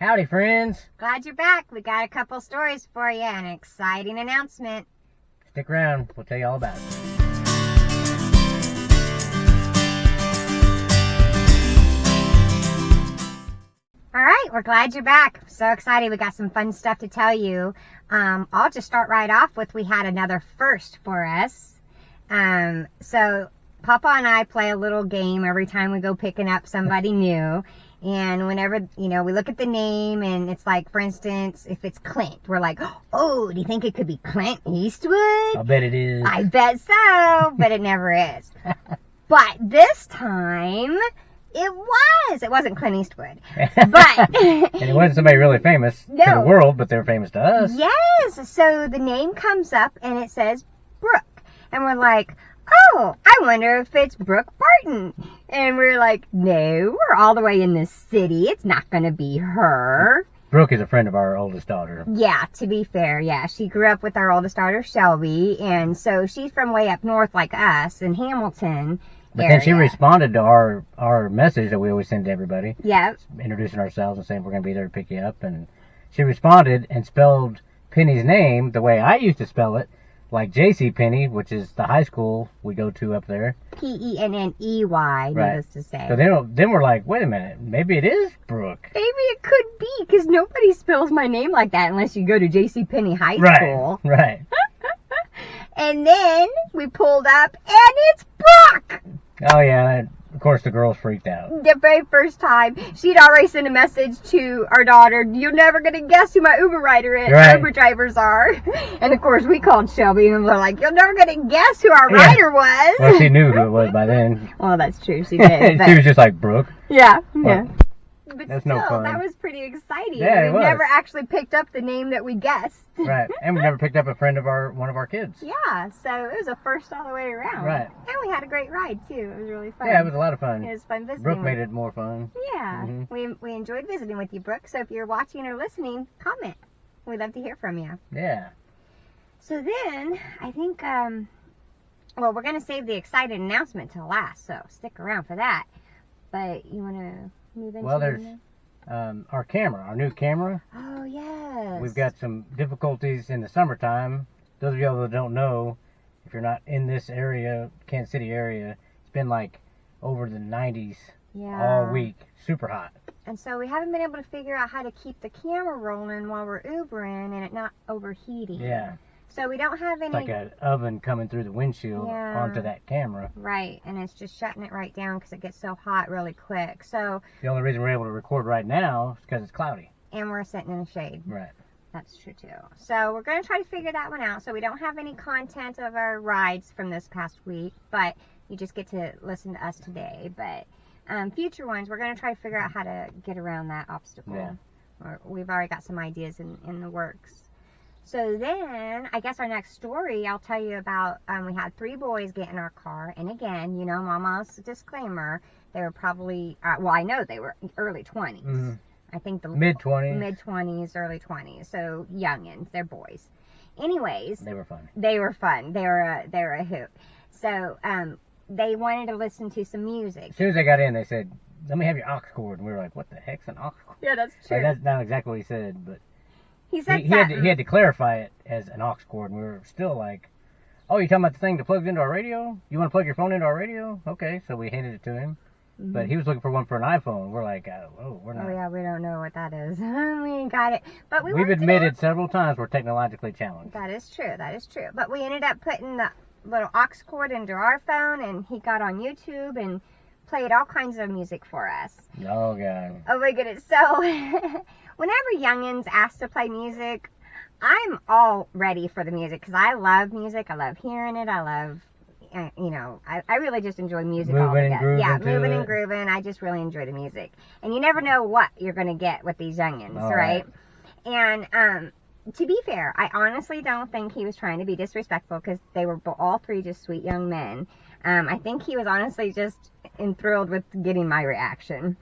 Howdy, friends. Glad you're back. We got a couple stories for you and an exciting announcement. Stick around. We'll tell you all about it. All right, we're glad you're back. So excited. We got some fun stuff to tell you. I'll just start right off with we had another first for us. So Papa and I play a little game every time we go picking up somebody new. And whenever, we look at the name and it's like, for instance, if it's Clint, we're like, oh, do you think it could be Clint Eastwood? I bet it is. I bet so, but it never is. But this time, it wasn't Clint Eastwood. But and it wasn't somebody really famous to the world, but they were famous to us. Yes. So the name comes up and it says Brooke. And we're like, oh, I wonder if it's Brooke Barton. And we're like, no, we're all the way in the city. It's not going to be her. Brooke is a friend of our oldest daughter. Yeah, to be fair, yeah. She grew up with our oldest daughter, Shelby. And so she's from way up north like us in Hamilton. But then she responded to our message that we always send to everybody. Yep. Introducing ourselves and saying we're going to be there to pick you up. And she responded and spelled Penny's name the way I used to spell it. Like J.C. Penney, which is the high school we go to up there. Penney, needless to say. So then we're like, wait a minute, maybe it is Brooke. Maybe it could be, because nobody spells my name like that unless you go to J.C. Penney High School. Right. And then we pulled up, and it's Brooke! Oh, yeah. Of course, the girls freaked out. The very first time, she'd already sent a message to our daughter, you're never going to guess who my Uber Uber drivers are. And, of course, we called Shelby, and we're like, you're never going to guess who our rider was. Well, she knew who it was by then. Well, that's true. She did. She was just like, Brooke. Yeah. But that's still, no fun. That was pretty exciting. Yeah, We've never actually picked up the name that we guessed. Right. And we never picked up a friend of one of our kids. Yeah, so it was a first all the way around. Right. And we had a great ride, too. It was really fun. Yeah, it was a lot of fun. It was fun visiting. Brooke made it more fun. Yeah. Mm-hmm. We enjoyed visiting with you, Brooke. So if you're watching or listening, comment. We'd love to hear from you. Yeah. So then, I think, we're going to save the excited announcement till last, so stick around for that. But you want to move into there's our new camera. Oh, yes. We've got some difficulties in the summertime. Those of y'all that don't know, if you're not in this area, Kansas City area, it's been like over the 90s all week. Super hot. And so we haven't been able to figure out how to keep the camera rolling while we're Ubering and it not overheating. Yeah. So we don't have any... It's like an oven coming through the windshield onto that camera. Right, and it's just shutting it right down because it gets so hot really quick. So the only reason we're able to record right now is because it's cloudy. And we're sitting in the shade. Right. That's true, too. So we're going to try to figure that one out. So we don't have any content of our rides from this past week, but you just get to listen to us today. But future ones, we're going to try to figure out how to get around that obstacle. Yeah. We've already got some ideas in the works. So then, I guess our next story, I'll tell you about, we had 3 boys get in our car. And again, Mama's disclaimer, they were probably, I know they were early 20s. Mm-hmm. I think the mid-20s. Mid-20s, early 20s. So youngins, they're boys. Anyways. They were fun. They were fun. They were a hoot. So, they wanted to listen to some music. As soon as they got in, they said, let me have your aux cord. And we were like, what the heck's an aux cord? Yeah, that's true. Like, that's not exactly what he said, but... He said he had to clarify it as an aux cord, and we were still like, oh, you talking about the thing that plugs into our radio? You want to plug your phone into our radio? Okay, so we handed it to him. Mm-hmm. But he was looking for one for an iPhone. We're like, we're not. Oh, yeah, we don't know what that is. We ain't got it. But we've admitted several times we're technologically challenged. That is true. But we ended up putting the little aux cord into our phone, and he got on YouTube and played all kinds of music for us. Oh, God. Oh, my goodness. So, whenever youngins ask to play music, I'm all ready for the music because I love music. I love hearing it. I love, I really just enjoy music altogether. Yeah, moving and grooving. I just really enjoy the music. And you never know what you're going to get with these youngins, right? And to be fair, I honestly don't think he was trying to be disrespectful because they were all 3 just sweet young men. I think he was honestly just enthralled with getting my reaction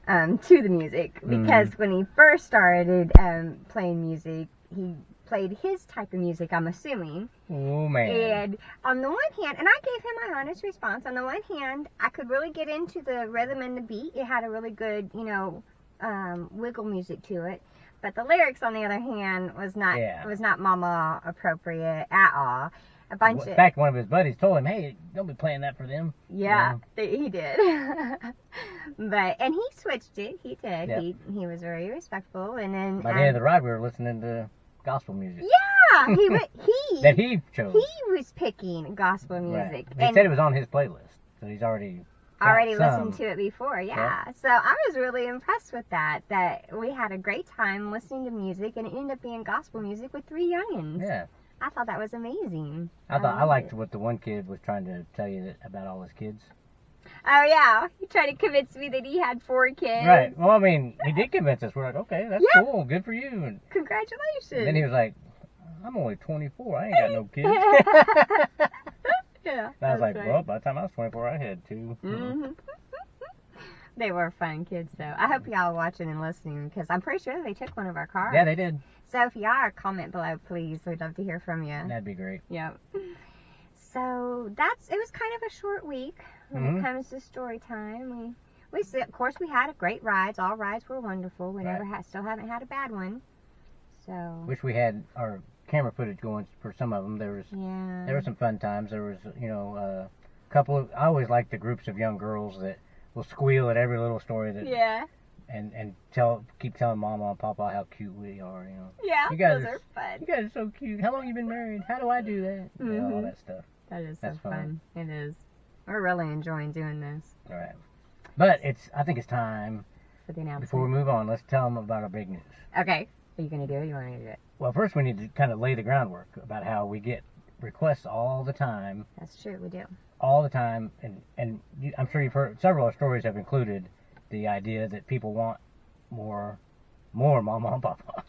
to the music because when he first started playing music, he played his type of music, I'm assuming. Oh, man. And on the one hand, and I gave him my honest response, on the one hand, I could really get into the rhythm and the beat. It had a really good, wiggle music to it. But the lyrics, on the other hand, was not Mawmaw appropriate at all. A bunch In fact, one of his buddies told him, "Hey, don't be playing that for them." Yeah, he did. And he switched it. He did. Yep. He was very respectful. And then by the end of the ride, we were listening to gospel music. Yeah, that he chose. He was picking gospel music. Right. He said it was on his playlist, so he's already listened to it before. Yeah. So I was really impressed with that we had a great time listening to music, and it ended up being gospel music with 3 youngins. Yeah. I thought that was amazing. I liked what the one kid was trying to tell you about all his kids. Oh, yeah. He tried to convince me that he had 4 kids. Right. Well, I mean, he did convince us. We're like, okay, that's cool. Good for you. And congratulations. then he was like, I'm only 24. I ain't got no kids. Yeah. And I was like, well, by the time I was 24, I had 2. Mm-hmm. They were fun kids, though. I hope y'all are watching and listening, because I'm pretty sure they took one of our cars. Yeah, they did. So if you are, comment below, please. We'd love to hear from you. That'd be great. Yep. So it was kind of a short week when it comes to story time. Of course, we had great rides. All rides were wonderful. We still haven't had a bad one. So. Wish we had our camera footage going for some of them. There were some fun times. There was, a couple of, I always like the groups of young girls that will squeal at every little story that and keep telling Mawmaw and Pawpaw how cute we are, Yeah, those are fun. You guys are so cute. How long you been married? How do I do that? All that stuff. That is so fun. It is. We're really enjoying doing this. All right. But I think it's time for the announcement. Before we move on, let's tell them about our big news. Okay. Are you going to do it or you want me to do it? Well, first we need to kind of lay the groundwork about how we get requests all the time. That's true, we do. All the time, and I'm sure you've heard, several of our stories have included the idea that people want more Mawmaw and Pawpaw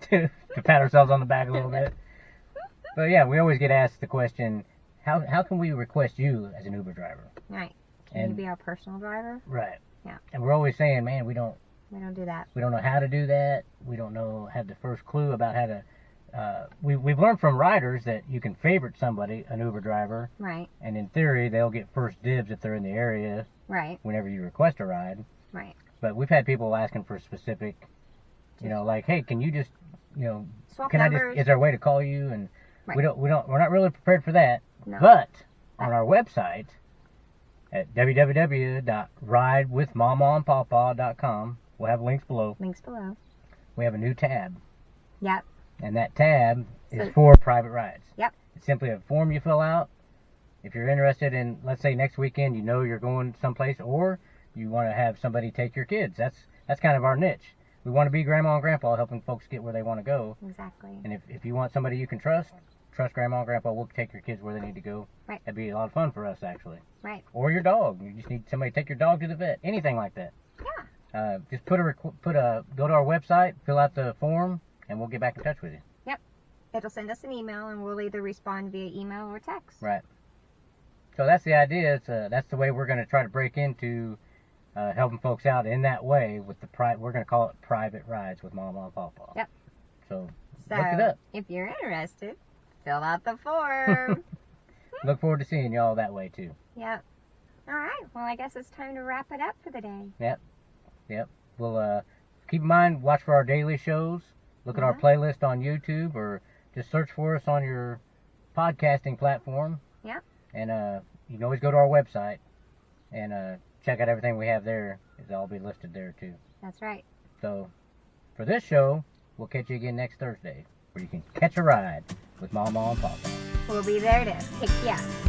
to pat ourselves on the back a little bit. But yeah, we always get asked the question, how can we request you as an Uber driver? Right. Can you be our personal driver? Right. Yeah. And we're always saying, man, we don't do that. We don't know how to do that. We don't have the first clue about how to. We've learned from riders that you can favorite somebody, an Uber driver. Right. And in theory, they'll get first dibs if they're in the area. Right. Whenever you request a ride. Right. But we've had people asking for specific, like, hey, can you just, swap can numbers. I just? Is there a way to call you? And right. we're not really prepared for that. No. But on our website at www.ridewithmawmawandpawpaw.com. We'll have links below. Links below. We have a new tab. Yep. And that tab is for private rides. Yep. It's simply a form you fill out. If you're interested in, let's say next weekend, you're going someplace, or you want to have somebody take your kids. That's kind of our niche. We want to be grandma and grandpa helping folks get where they want to go. Exactly. And if you want somebody you can trust grandma and grandpa, we'll take your kids where they need to go. Right. That'd be a lot of fun for us, actually. Right. Or your dog. You just need somebody to take your dog to the vet. Anything like that. Yeah. Just go to our website, fill out the form, and we'll get back in touch with you. Yep. It'll send us an email, and we'll either respond via email or text. Right. So that's the idea. That's the way we're going to try to break into helping folks out in that way with we're going to call it private rides with Mawmaw and Pawpaw. Yep. So look it up. If you're interested, fill out the form. Look forward to seeing y'all that way too. Yep. All right. Well, I guess it's time to wrap it up for the day. Yep. We'll keep in mind, watch for our daily shows. Look at our playlist on YouTube, or just search for us on your podcasting platform. Yep. And you can always go to our website and check out everything we have there. It'll all be listed there too. That's right. So for this show, we'll catch you again next Thursday, where you can catch a ride with Mawmaw and Pawpaw. We'll be there to pick you up.